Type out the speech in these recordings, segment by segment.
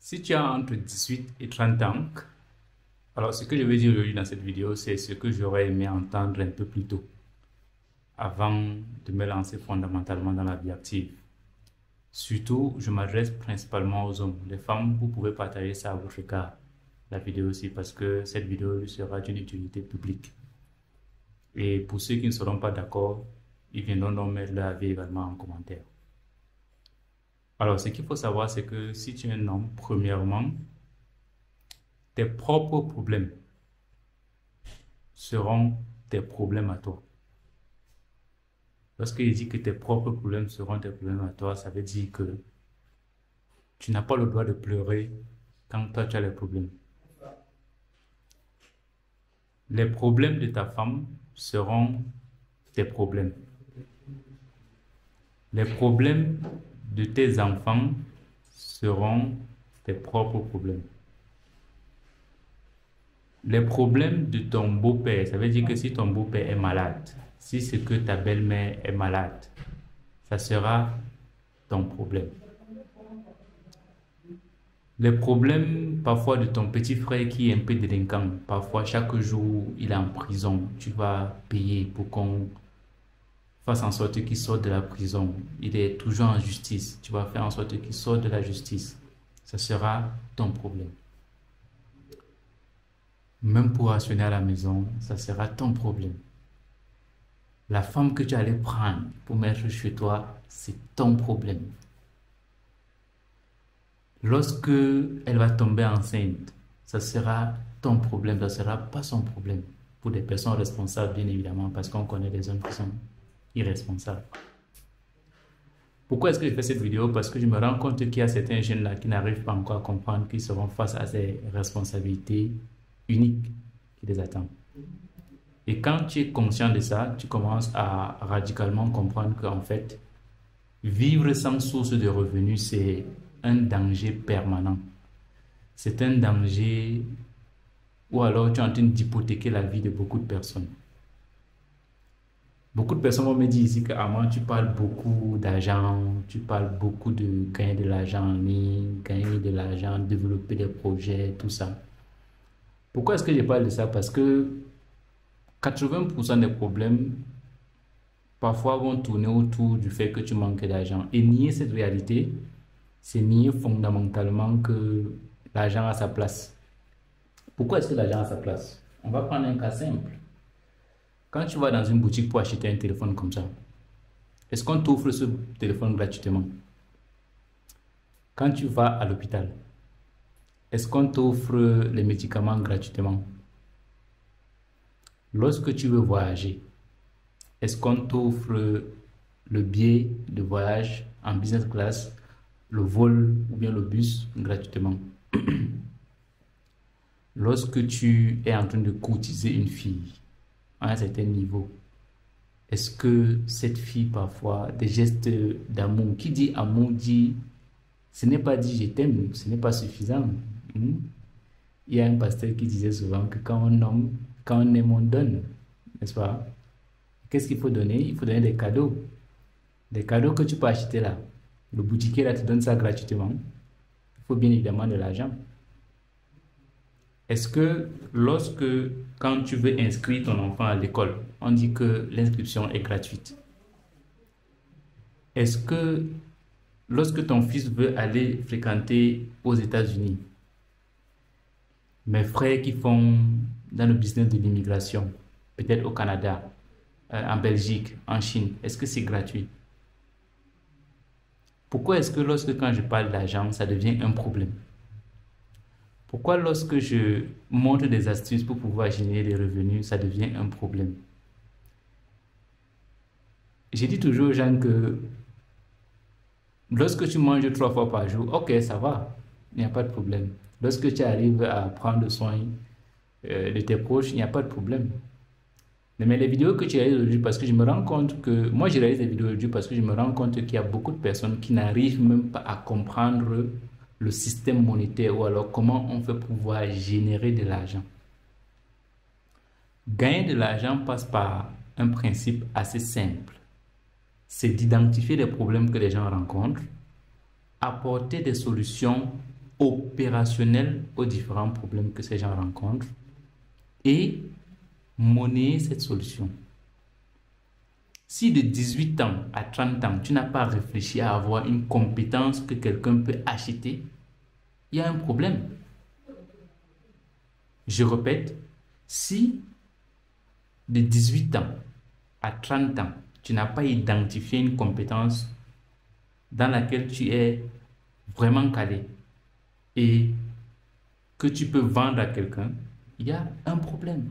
Si tu as entre 18 et 30 ans, alors ce que je vais dire aujourd'hui dans cette vidéo, c'est ce que j'aurais aimé entendre un peu plus tôt, avant de me lancer fondamentalement dans la vie active. Surtout, je m'adresse principalement aux hommes. Les femmes, vous pouvez partager ça à votre cas, la vidéo aussi, parce que cette vidéo sera d'une utilité publique. Et pour ceux qui ne seront pas d'accord, ils viendront donc mettre leur avis également en commentaire. Alors, ce qu'il faut savoir, c'est que si tu es un homme, premièrement, tes propres problèmes seront tes problèmes à toi. Lorsqu'il dit que tes propres problèmes seront tes problèmes à toi, ça veut dire que tu n'as pas le droit de pleurer quand toi tu as les problèmes. Les problèmes de ta femme seront tes problèmes. Les problèmes de tes enfants seront tes propres problèmes. Les problèmes de ton beau-père, ça veut dire que si ton beau-père est malade, si c'est que ta belle-mère est malade, ça sera ton problème. Les problèmes parfois de ton petit frère qui est un peu délinquant, parfois chaque jour il est en prison, tu vas payer pour qu'on fasse en sorte qu'il sorte de la prison. Il est toujours en justice, tu vas faire en sorte qu'il sorte de la justice. Ça sera ton problème. Même pour rationner à la maison, ça sera ton problème. La femme que tu allais prendre pour mettre chez toi, c'est ton problème. Lorsque elle va tomber enceinte, ça sera ton problème, ça ne sera pas son problème. Pour des personnes responsables, bien évidemment, parce qu'on connaît des hommes qui sont irresponsables. Pourquoi est-ce que je fais cette vidéo? Parce que je me rends compte qu'il y a certains jeunes là qui n'arrivent pas encore à comprendre qu'ils seront face à ces responsabilités uniques qui les attendent. Et quand tu es conscient de ça, tu commences à radicalement comprendre qu'en fait, vivre sans source de revenus, c'est un danger permanent. C'est un danger ou alors tu es en train d'hypothéquer la vie de beaucoup de personnes. Beaucoup de personnes vont me dire ici que Armand, tu parles beaucoup d'argent, tu parles beaucoup de gagner de l'argent en ligne, gagner de l'argent, développer des projets, tout ça. Pourquoi est-ce que je parle de ça? Parce que 80% des problèmes parfois vont tourner autour du fait que tu manques d'argent. Et nier cette réalité, c'est nier fondamentalement que l'argent a sa place. Pourquoi est-ce que l'argent a sa place? On va prendre un cas simple. Quand tu vas dans une boutique pour acheter un téléphone comme ça, est-ce qu'on t'offre ce téléphone gratuitement? Quand tu vas à l'hôpital, est-ce qu'on t'offre les médicaments gratuitement? Lorsque tu veux voyager, est-ce qu'on t'offre le billet de voyage en business class, le vol ou bien le bus gratuitement? Lorsque tu es en train de courtiser une fille à un certain niveau, est-ce que cette fille parfois, des gestes d'amour, qui dit amour dit, ce n'est pas dit je t'aime, ce n'est pas suffisant. Il y a un pasteur qui disait souvent que quand on aime, on donne, n'est-ce pas? Qu'est-ce qu'il faut donner? Il faut donner des cadeaux. Des cadeaux que tu peux acheter là. Le boutiquier là te donne ça gratuitement. Il faut bien évidemment de l'argent. Est-ce que quand tu veux inscrire ton enfant à l'école, on dit que l'inscription est gratuite? Est-ce que lorsque ton fils veut aller fréquenter aux États-Unis, mes frères qui font dans le business de l'immigration, peut-être au Canada, en Belgique, en Chine, est-ce que c'est gratuit? Pourquoi est-ce que quand je parle d'argent, ça devient un problème? Pourquoi lorsque je montre des astuces pour pouvoir générer des revenus, ça devient un problème? J'ai dit toujours aux gens que lorsque tu manges 3 fois par jour, ok, ça va, il n'y a pas de problème. Lorsque tu arrives à prendre soin de tes proches, il n'y a pas de problème. Mais les vidéos que tu réalises aujourd'hui, parce que je me rends compte que, moi je réalise des vidéos aujourd'hui parce que je me rends compte qu'il y a beaucoup de personnes qui n'arrivent même pas à comprendre le système monétaire ou alors comment on fait pour pouvoir générer de l'argent. Gagner de l'argent passe par un principe assez simple. C'est d'identifier les problèmes que les gens rencontrent, apporter des solutions opérationnel aux différents problèmes que ces gens rencontrent et monnayer cette solution. Si de 18 ans à 30 ans, tu n'as pas réfléchi à avoir une compétence que quelqu'un peut acheter, il y a un problème. Je répète, si de 18 ans à 30 ans, tu n'as pas identifié une compétence dans laquelle tu es vraiment calé et que tu peux vendre à quelqu'un, il y a un problème.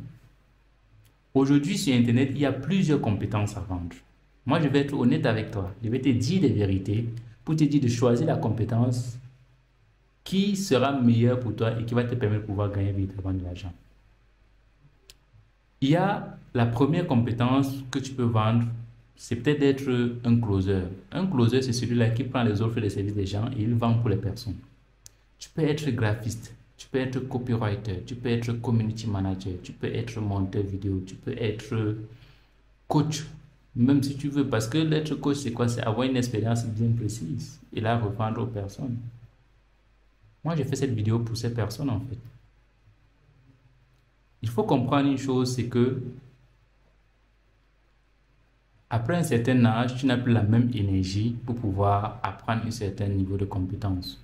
Aujourd'hui, sur Internet, il y a plusieurs compétences à vendre. Moi, je vais être honnête avec toi. Je vais te dire des vérités pour te dire de choisir la compétence qui sera meilleure pour toi et qui va te permettre de pouvoir gagner véritablement de l'argent. Il y a la première compétence que tu peux vendre, c'est peut-être d'être un closer. Un closer, c'est celui-là qui prend les offres et les services des gens et il vend pour les personnes. Tu peux être graphiste, tu peux être copywriter, tu peux être community manager, tu peux être monteur vidéo, tu peux être coach, même si tu veux. Parce que l'être coach, c'est quoi? C'est avoir une expérience bien précise et la revendre aux personnes. Moi, j'ai fait cette vidéo pour ces personnes, en fait. Il faut comprendre une chose, c'est que après un certain âge, tu n'as plus la même énergie pour pouvoir apprendre un certain niveau de compétence.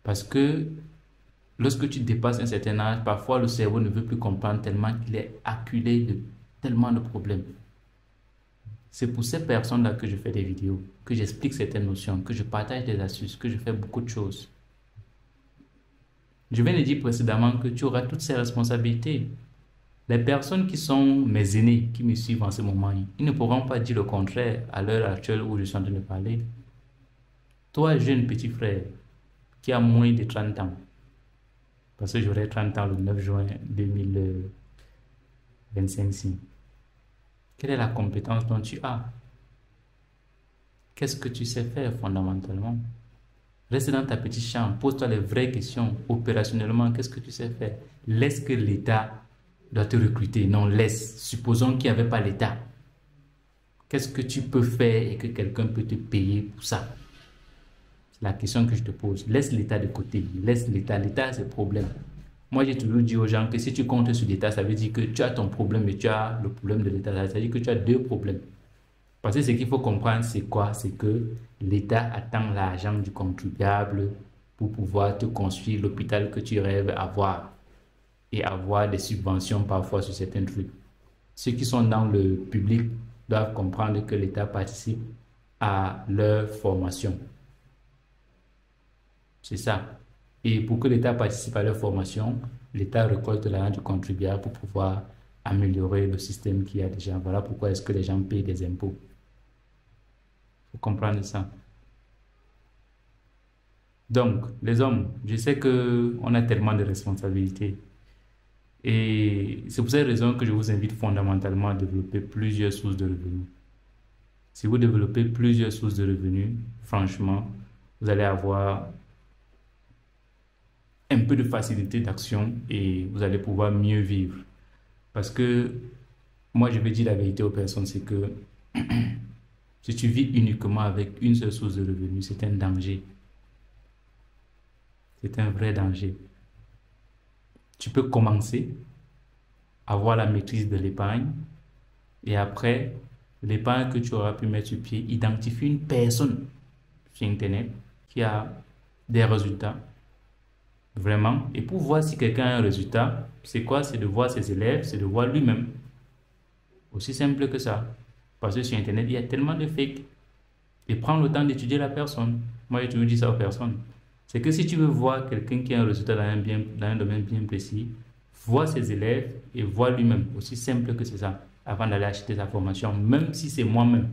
Parce que lorsque tu dépasses un certain âge, parfois le cerveau ne veut plus comprendre tellement qu'il est acculé de tellement de problèmes. C'est pour ces personnes-là que je fais des vidéos, que j'explique certaines notions, que je partage des astuces, que je fais beaucoup de choses. Je viens de dire précédemment que tu auras toutes ces responsabilités. Les personnes qui sont mes aînés, qui me suivent en ce moment, ils ne pourront pas dire le contraire à l'heure actuelle où je suis en train de parler. Toi, jeune petit frère, qui a moins de 30 ans, parce que j'aurai 30 ans le 9 juin 2025. Quelle est la compétence dont tu as? Qu'est-ce que tu sais faire fondamentalement? Reste dans ta petite chambre, pose-toi les vraies questions. Opérationnellement, qu'est-ce que tu sais faire? Laisse que l'État doit te recruter. Non, laisse. Supposons qu'il n'y avait pas l'État. Qu'est-ce que tu peux faire et que quelqu'un peut te payer pour ça? C'est la question que je te pose. Laisse l'État de côté. Laisse l'État. L'État a ses problèmes. Moi, j'ai toujours dit aux gens que si tu comptes sur l'État, ça veut dire que tu as ton problème et tu as le problème de l'État. Ça veut dire que tu as deux problèmes. Parce que ce qu'il faut comprendre, c'est quoi? C'est que l'État attend l'argent du contribuable pour pouvoir te construire l'hôpital que tu rêves avoir et avoir des subventions parfois sur certains trucs. Ceux qui sont dans le public doivent comprendre que l'État participe à leur formation. C'est ça. Et pour que l'État participe à leur formation, l'État récolte l'argent du contribuable pour pouvoir améliorer le système qu'il y a déjà. Voilà pourquoi est-ce que les gens payent des impôts. Il faut comprendre ça. Donc, les hommes, je sais qu'on a tellement de responsabilités. Et c'est pour cette raison que je vous invite fondamentalement à développer plusieurs sources de revenus. Si vous développez plusieurs sources de revenus, franchement, vous allez avoir un peu de facilité d'action et vous allez pouvoir mieux vivre. Parce que moi, je vais dire la vérité aux personnes, c'est que si tu vis uniquement avec une seule source de revenus, c'est un danger. C'est un vrai danger. Tu peux commencer à avoir la maîtrise de l'épargne et après, l'épargne que tu auras pu mettre sur pied, identifie une personne sur Internet qui a des résultats. Vraiment. Et pour voir si quelqu'un a un résultat, c'est quoi? C'est de voir ses élèves, c'est de voir lui-même. Aussi simple que ça. Parce que sur Internet, il y a tellement de fake. Et prends le temps d'étudier la personne. Moi, j'ai toujours dit ça aux personnes. C'est que si tu veux voir quelqu'un qui a un résultat dans un domaine bien précis, vois ses élèves et vois lui-même. Aussi simple que c'est ça. Avant d'aller acheter sa formation, même si c'est moi-même.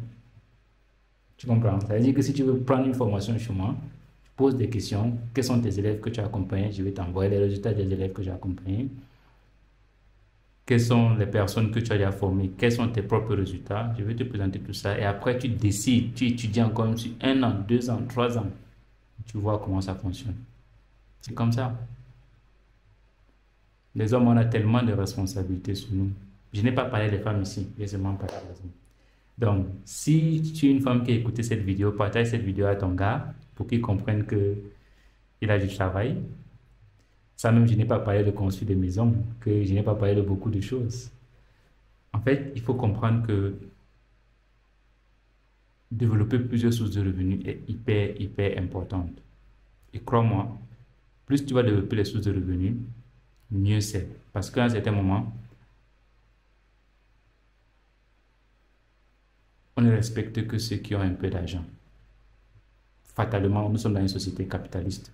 Tu comprends? Ça veut dire que si tu veux prendre une formation chez moi, tu poses des questions. Quels sont tes élèves que tu as accompagnés? Je vais t'envoyer les résultats des élèves que j'ai accompagnés. Quelles sont les personnes que tu as déjà formées? Quels sont tes propres résultats? Je vais te présenter tout ça. Et après, tu décides, tu étudies encore sur 1 an, 2 ans, 3 ans. Tu vois comment ça fonctionne. C'est comme ça. Les hommes, on a tellement de responsabilités sur nous. Je n'ai pas parlé des femmes ici. J'ai seulement parlé des hommes. Donc, si tu es une femme qui a écouté cette vidéo, partage cette vidéo à ton gars pour qu'il comprenne que il a du travail. Ça même, je n'ai pas parlé de construire des maisons, que je n'ai pas parlé de beaucoup de choses. En fait, il faut comprendre que développer plusieurs sources de revenus est hyper important. Et crois-moi, plus tu vas développer les sources de revenus, mieux c'est. Parce qu'à un certain moment, on ne respecte que ceux qui ont un peu d'argent. Fatalement, nous sommes dans une société capitaliste.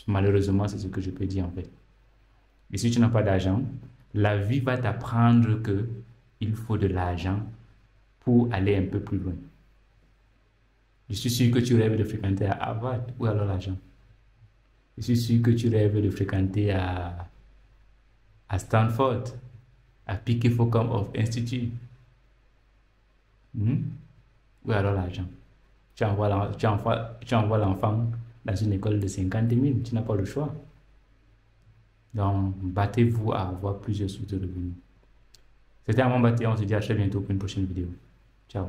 Malheureusement, c'est ce que je peux dire en fait. Et si tu n'as pas d'argent, la vie va t'apprendre que il faut de l'argent pour aller un peu plus loin. Je suis sûr que tu rêves de fréquenter à Harvard. Où alors l'argent? Je suis sûr que tu rêves de fréquenter à Stanford, à Piquet Focum of Institute. Où alors l'argent? Tu envoies l'enfant dans une école de 50 000. Tu n'as pas le choix. Donc, battez-vous à avoir plusieurs sources de revenus. C'était Amon Baté. On se dit à très bientôt pour une prochaine vidéo. Ciao.